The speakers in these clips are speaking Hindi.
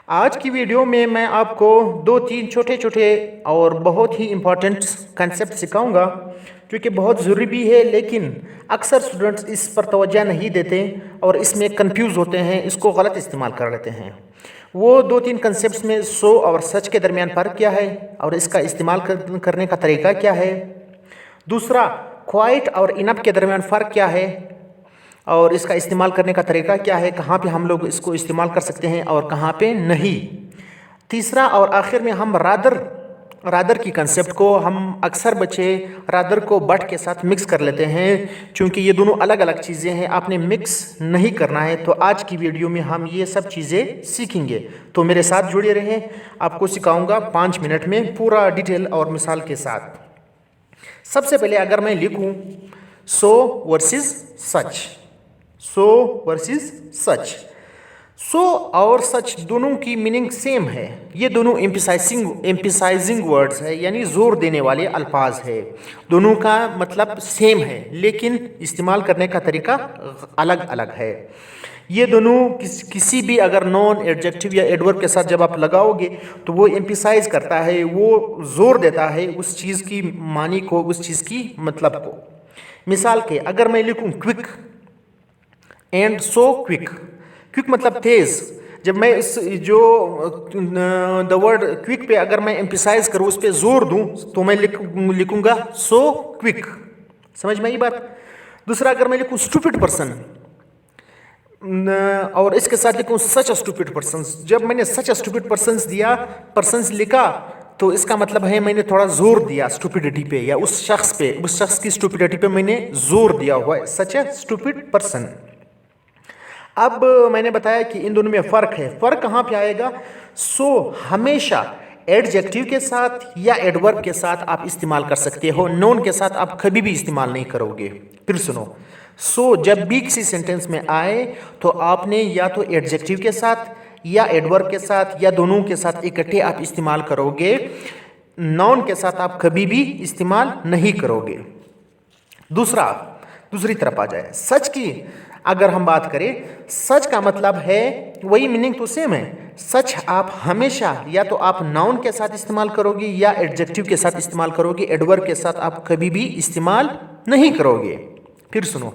आज की वीडियो में मैं आपको दो तीन छोटे छोटे और बहुत ही इम्पोर्टेंट कंसेप्ट सिखाऊंगा जो कि बहुत ज़रूरी भी है, लेकिन अक्सर स्टूडेंट्स इस पर तवज्जो नहीं देते और इसमें कंफ्यूज होते हैं, इसको गलत इस्तेमाल कर लेते हैं। वो दो तीन कंसेप्ट्स में सो और सच के दरमियान फ़र्क क्या है और इसका इस्तेमाल करने का तरीका क्या है। दूसरा, क्वाइट और इनफ के दरमियान फ़र्क क्या है और इसका इस्तेमाल करने का तरीका क्या है, कहाँ पे हम लोग इसको इस्तेमाल कर सकते हैं और कहाँ पे नहीं। तीसरा और आखिर में हम रादर की कंसेप्ट को हम अक्सर बच्चे रादर को बट के साथ मिक्स कर लेते हैं, क्योंकि ये दोनों अलग अलग चीज़ें हैं, आपने मिक्स नहीं करना है। तो आज की वीडियो में हम ये सब चीज़ें सीखेंगे, तो मेरे साथ जुड़े रहें। आपको सिखाऊंगा 5 मिनट में पूरा डिटेल और मिसाल के साथ। सबसे पहले अगर मैं लिखूं सो वर्सेस सच, सो वर्सेस सच, सो और सच दोनों की मीनिंग सेम है। ये दोनों एम्फसाइजिंग वर्ड्स है, यानी जोर देने वाले अल्फाज है। दोनों का मतलब सेम है, लेकिन इस्तेमाल करने का तरीका अलग अलग है। ये दोनों किसी भी अगर नॉन एडजेक्टिव या एडवर्ब के साथ जब आप लगाओगे तो वो एम्फसाइज करता है, वो जोर देता है उस चीज़ की मानी को, उस चीज़ की मतलब को। मिसाल के अगर मैं लिखूं quick and so quick, quick मतलब तेज। जब मैं इस जो द वर्ड क्विक पे अगर मैं एम्फसाइज करूँ, उस पर जोर दूं, तो मैं लिखूंगा सो क्विक। समझ में आई बात। दूसरा, अगर मैं लिखूं स्टूपिड पर्सन और इसके साथ लिखूं सच स्टूपिड पर्सन, जब मैंने सच स्टूपिड पर्सन्स लिखा तो इसका मतलब है मैंने थोड़ा जोर दिया स्टूपिडिटी पे, या उस शख्स की स्टूपिडिटी पे मैंने जोर दिया हुआ है, सच ए स्टूपिड पर्सन। अब मैंने बताया कि इन दोनों में फ़र्क है। फ़र्क कहाँ पे आएगा? सो हमेशा एडजेक्टिव के साथ या एडवर्ब के साथ आप इस्तेमाल कर सकते हो, नोन के साथ आप कभी भी इस्तेमाल नहीं करोगे। फिर सुनो, सो जब भी किसी सेंटेंस में आए तो आपने या तो एडजेक्टिव के साथ या एडवर्ब के साथ या दोनों के साथ इकट्ठे आप इस्तेमाल करोगे, नॉन के साथ आप कभी भी इस्तेमाल नहीं करोगे। दूसरी तरफ आ जाए सच की। अगर हम बात करें, सच का मतलब है वही मीनिंग तो सेम है। सच आप हमेशा या तो आप नाउन के साथ इस्तेमाल करोगे या एडजेक्टिव के साथ इस्तेमाल करोगे, एडवर्ब के साथ आप कभी भी इस्तेमाल नहीं करोगे। फिर सुनो,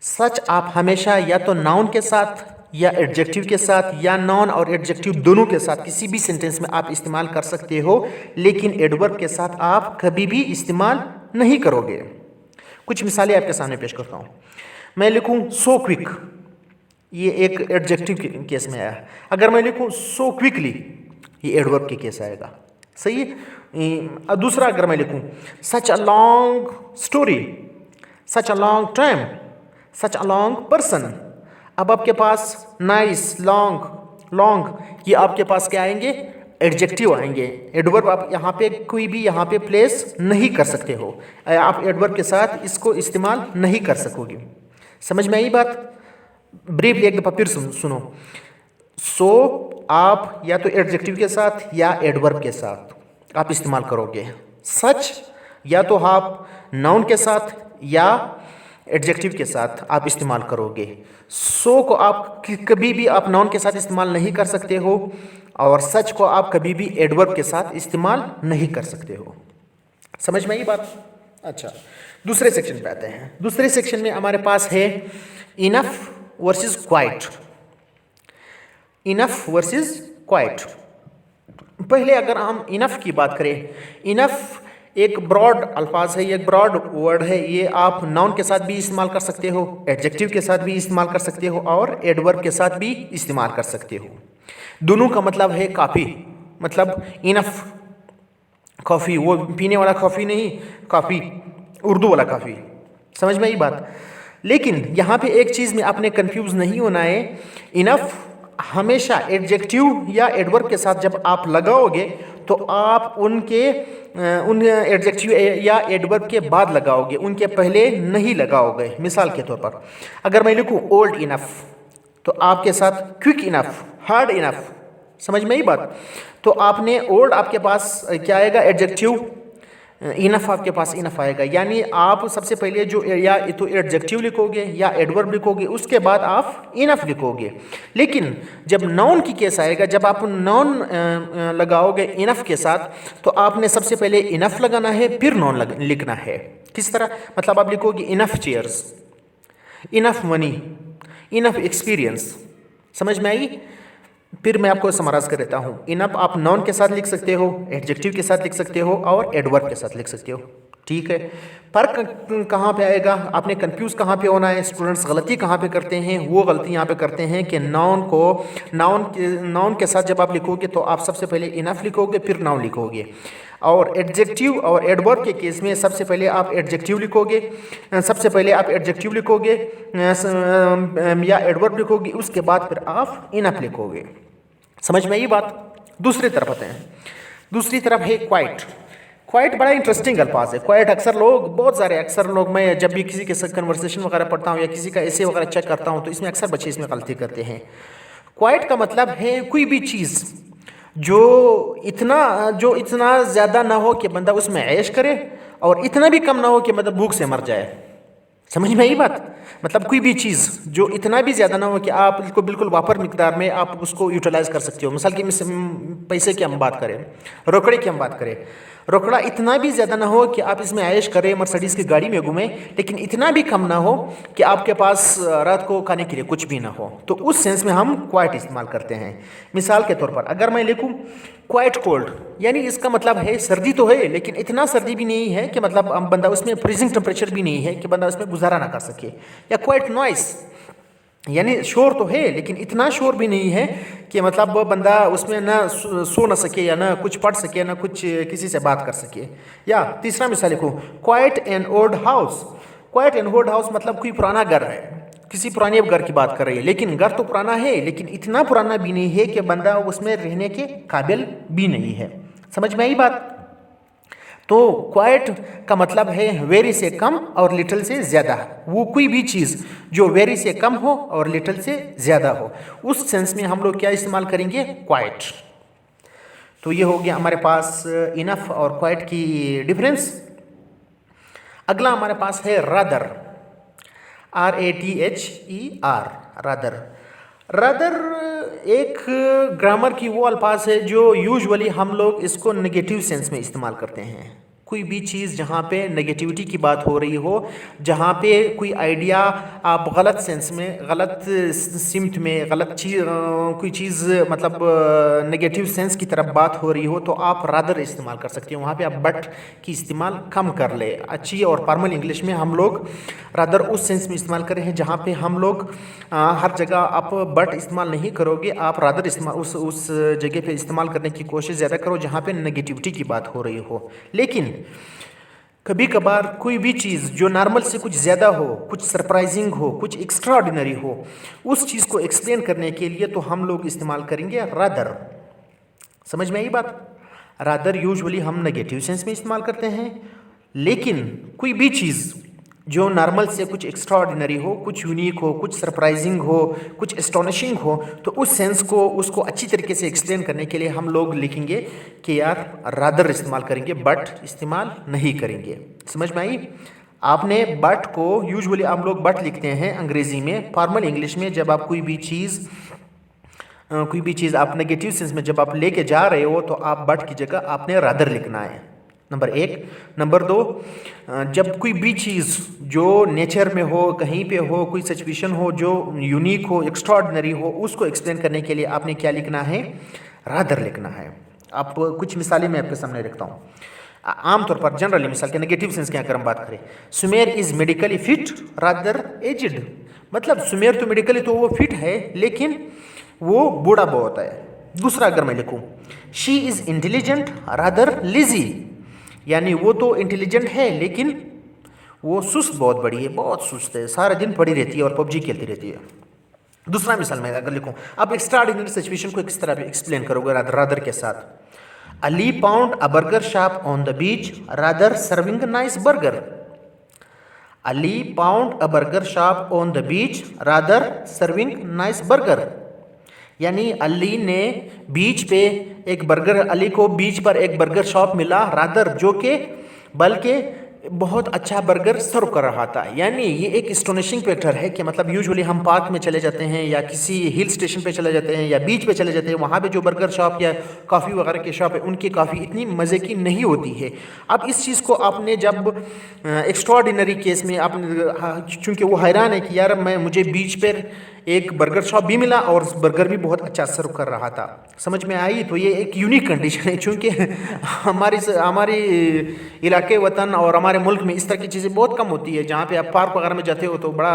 सच आप हमेशा या तो नाउन के साथ या एडजेक्टिव के साथ या नाउन और एडजेक्टिव दोनों के साथ किसी भी सेंटेंस में आप इस्तेमाल कर सकते हो, लेकिन एडवर्ब के साथ आप कभी भी इस्तेमाल नहीं करोगे। कुछ मिसालें आपके सामने पेश करता हूँ। मैं लिखूं सो क्विक, ये एक एडजेक्टिव केस में आया। अगर मैं लिखूं सो क्विकली, ये एडवर्ब के केस आएगा। सही है। दूसरा, अगर मैं लिखूं such a long story, such a long time, such a long person, अब आपके पास नाइस, लॉन्ग ये आपके पास क्या आएंगे? एडजेक्टिव आएंगे। एडवर्ब आप यहाँ पे कोई भी यहाँ पे प्लेस नहीं कर सकते हो, आप एडवर्ब के साथ इसको इस्तेमाल नहीं कर सकोगे। समझ में आई बात? ब्रीफली एक दफ़ा फिर सुनो। सो आप या तो एडजेक्टिव के साथ या एडवर्ब के साथ आप इस्तेमाल करोगे। सच या तो आप नाउन के साथ या एडजेक्टिव के साथ आप इस्तेमाल करोगे। सो को आप कभी भी आप नाउन के साथ इस्तेमाल नहीं कर सकते हो, और सच को आप कभी भी एडवर्ब के साथ इस्तेमाल नहीं कर सकते हो। समझ में आई बात? अच्छा, दूसरे सेक्शन पे आते हैं। दूसरे सेक्शन में हमारे पास है enough versus quite. Enough versus quite. पहले अगर हम इनफ की बात करें, इनफ एक ब्रॉड अल्फाज है, ये एक ब्रॉड वर्ड है। ये आप नाउन के साथ भी इस्तेमाल कर सकते हो, एडजेक्टिव के साथ भी इस्तेमाल कर सकते हो और एडवर्ब के साथ भी इस्तेमाल कर सकते हो। दोनों का मतलब है काफ़ी, मतलब इनफ कॉफ़ी, वो पीने वाला कॉफ़ी नहीं, काफ़ी उर्दू वाला काफ़ी। समझ में आई बात? लेकिन यहाँ पे एक चीज़ में आपने कंफ्यूज नहीं होना है। इनफ हमेशा एडजेक्टिव या एडवर्ब के साथ जब आप लगाओगे तो आप उन एडजेक्टिव या एडवर्ब के बाद लगाओगे, उनके पहले नहीं लगाओगे। मिसाल के तौर पर अगर मैं लिखूँ ओल्ड इनफ, तो आपके साथ क्विक इनफ, हार्ड इनफ। समझ में आई बात? तो आपने ओल्ड आपके पास क्या आएगा? एडजेक्टिव, इनफ आपके पास इनफ आएगा। यानी आप सबसे पहले जो या तो एडजेक्टिव लिखोगे या एडवर्ब लिखोगे, उसके बाद आप इनफ लिखोगे। लेकिन जब नाउन की केस आएगा, जब आप नाउन लगाओगे इनफ के साथ, तो आपने सबसे पहले इनफ लगाना है, फिर नाउन लिखना है। किस तरह? मतलब आप लिखोगे enough chairs, enough money, enough experience. समझ में आई? फिर मैं आपको समराइज कर देता हूँ। इनफ आप नाउन के साथ लिख सकते हो, एडजेक्टिव के साथ लिख सकते हो और एडवर्ब के साथ लिख सकते हो। ठीक है। फर्क कहाँ पे आएगा? आपने कंफ्यूज कहाँ पे होना है? स्टूडेंट्स गलती कहाँ पे करते हैं? वो गलती यहाँ पे करते हैं कि नाउन के साथ जब आप लिखोगे तो आप सबसे पहले इनफ लिखोगे, फिर नाउन लिखोगे। और एडजेक्टिव और एडवर्ब के केस में सबसे पहले आप एडजेक्टिव लिखोगे, या एडवर्ब लिखोगे, उसके बाद फिर आप इनफ लिखोगे। समझ में ये बात? दूसरी तरफ आते हैं। दूसरी तरफ है क्वाइट। क्वाइट बड़ा इंटरेस्टिंग अल्फाज है। क्वाइट अक्सर लोग मैं जब भी किसी के साथ कन्वर्सेशन वगैरह पढ़ता हूँ या किसी का ऐसे वगैरह चेक करता हूँ, तो इसमें अक्सर बच्चे इसमें गलती करते हैं। क्वाइट का मतलब है कोई भी चीज़ जो इतना ज़्यादा ना हो कि बंदा उसमें ऐश करे, और इतना भी कम ना हो कि मतलब भूख से मर जाए। समझ में आई बात? मतलब कोई भी चीज़ जो इतना भी ज़्यादा ना हो कि आप इसको बिल्कुल वापर मिकदार में आप उसको यूटिलाइज कर सकते हो। मिसाल की पैसे की हम बात करें, रोकड़े की हम बात करें, रोकड़ा इतना भी ज़्यादा ना हो कि आप इसमें ऐश करें, मर्सिडीज़ की गाड़ी में घूमें, लेकिन इतना भी कम ना हो कि आपके पास रात को खाने के लिए कुछ भी ना हो। तो उस सेंस में हम क्वाइट इस्तेमाल करते हैं। मिसाल के तौर पर अगर मैं लिखूँ क्वाइट कोल्ड, यानी इसका मतलब है सर्दी तो है, लेकिन इतना सर्दी भी नहीं है कि मतलब बंदा उसमें फ्रीजिंग टेम्परेचर भी नहीं है कि बंदा उसमें गुजारा ना कर सके। या क्वाइट नॉइस, यानी शोर तो है लेकिन इतना शोर भी नहीं है कि मतलब बंदा उसमें ना सो ना सके, या ना कुछ पढ़ सके, ना कुछ किसी से बात कर सके। या तीसरा मिसाल लिखूँ quite an old house. Quite an old house मतलब कोई पुराना घर है, किसी पुराने घर की बात कर रही है, लेकिन घर तो पुराना है लेकिन इतना पुराना भी नहीं है कि बंदा उसमें रहने के काबिल भी नहीं है। समझ में आई बात? तो क्वाइट का मतलब है वेरी से कम और लिटिल से ज़्यादा। वो कोई भी चीज़ जो वेरी से कम हो और लिटिल से ज़्यादा हो, उस सेंस में हम लोग क्या इस्तेमाल करेंगे? क्वाइट। तो ये हो गया हमारे पास इनफ और क्वाइट की डिफरेंस। अगला हमारे पास है रादर, RATHER, रादर। रादर एक ग्रामर की वो अल्फाज है जो यूजुअली हम लोग इसको नेगेटिव सेंस में इस्तेमाल करते हैं। कोई भी चीज़ जहाँ पे नेगेटिविटी की बात हो रही हो, जहाँ पे कोई आइडिया आप गलत सेंस में, गलत सिमत में, गलत चीज़ कोई चीज़ मतलब नेगेटिव सेंस की तरफ बात हो रही हो, तो आप रादर इस्तेमाल कर सकते हैं। वहाँ पे आप बट की इस्तेमाल कम कर ले। अच्छी और फॉर्मल इंग्लिश में हम लोग रादर उस सेंस में इस्तेमाल करें हैं जहाँ पे हम लोग हर जगह आप बट इस्तेमाल नहीं करोगे, आप रादर इस्तेमाल उस जगह पे इस्तेमाल करने की कोशिश ज़्यादा करो जहाँ पे नेगेटिविटी की बात हो रही हो। लेकिन कभी कभार कोई भी चीज़ जो नॉर्मल से कुछ ज़्यादा हो, कुछ सरप्राइजिंग हो, कुछ एक्स्ट्रा ऑर्डिनरी हो, उस चीज़ को एक्सप्लेन करने के लिए तो हम लोग इस्तेमाल करेंगे रादर। समझ में आई बात? रादर यूजुअली हम नेगेटिव सेंस में इस्तेमाल करते हैं, लेकिन कोई भी चीज़ जो नॉर्मल से कुछ एक्स्ट्रा ऑर्डिनरी हो, कुछ यूनिक हो, कुछ सरप्राइजिंग हो, कुछ एस्टोनिशिंग हो, तो उस सेंस को उसको अच्छी तरीके से एक्सप्लेन करने के लिए हम लोग लिखेंगे कि यार रादर इस्तेमाल करेंगे, बट इस्तेमाल नहीं करेंगे। समझ में आई? आपने बट को यूजुअली हम लोग बट लिखते हैं अंग्रेज़ी में। फॉर्मल इंग्लिश में जब आप कोई भी चीज़ आप नेगेटिव सेंस में जब आप लेके जा रहे हो, तो आप बट की जगह आपने रादर लिखना है, नंबर एक। नंबर दो, जब कोई भी चीज़ जो नेचर में हो, कहीं पे हो, कोई सिचुएशन हो जो यूनिक हो, एक्स्ट्रा ऑर्डिनरी हो, उसको एक्सप्लेन करने के लिए आपने क्या लिखना है? रादर लिखना है। आप कुछ मिसालें मैं आपके सामने रखता हूँ। आमतौर पर जनरली मिसाल के नेगेटिव सेंस की अगर हम बात करें, Sumer is medically fit rather edged. मतलब सुमेर तो मेडिकली तो वो फिट है लेकिन वो बूढ़ा बहुत है। दूसरा अगर मैं लिखूँ, she is intelligent rather lazy, यानी वो तो इंटेलिजेंट है लेकिन वो सुस्त बहुत बड़ी है, बहुत सुस्त है, सारा दिन पड़ी रहती है और पबजी खेलती रहती है। दूसरा मिसाल मैं अगर लिखूँ, आप एक्स्ट्रा ऑर्डिनरी सिचुएशन को किस तरह एक्सप्लेन करोगे रादर के साथ? Ali found a burger shop on the beach rather serving a nice burger. Ali found a burger shop on the beach rather serving nice burger, यानी अली ने बीच पे एक बर्गर, अली को बीच पर एक बर्गर शॉप मिला, रादर जो कि बल्कि बहुत अच्छा बर्गर सर्व कर रहा था। यानी ये एक एस्टोनिशिंग फैक्टर है कि मतलब यूजुअली हम पार्क में चले जाते हैं या किसी हिल स्टेशन पे चले जाते हैं या बीच पे चले जाते हैं, वहाँ पे जो बर्गर शॉप या कॉफ़ी वगैरह की शॉप है उनकी कॉफ़ी इतनी मज़े की नहीं होती है। अब इस चीज़ को आपने जब एक्स्ट्राऑर्डिनरी केस में आपने, चूँकि वो हैरान है कि यार मुझे बीच पर एक बर्गर शॉप भी मिला और बर्गर भी बहुत अच्छा सर्व कर रहा था, समझ में आई। तो ये एक यूनिक कंडीशन है, चूँकि हमारी इलाके वतन और हमारे मुल्क में इस तरह की चीज़ें बहुत कम होती है। जहाँ पे आप पार्क वगैरह में जाते हो तो बड़ा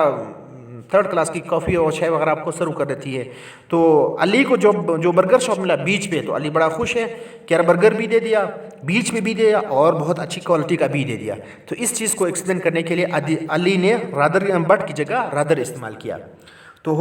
थर्ड क्लास की कॉफ़ी और चाय वगैरह आपको सर्व कर देती है। तो अली को जो बर्गर शॉप मिला बीच पे, तो अली बड़ा खुश है कि यार बर्गर भी दे दिया, बीच में भी दिया और बहुत अच्छी क्वालिटी का भी दे दिया। तो इस चीज़ को एक्सप्लेन करने के लिए अली ने रादर बट की जगह रादर इस्तेमाल किया। तो हो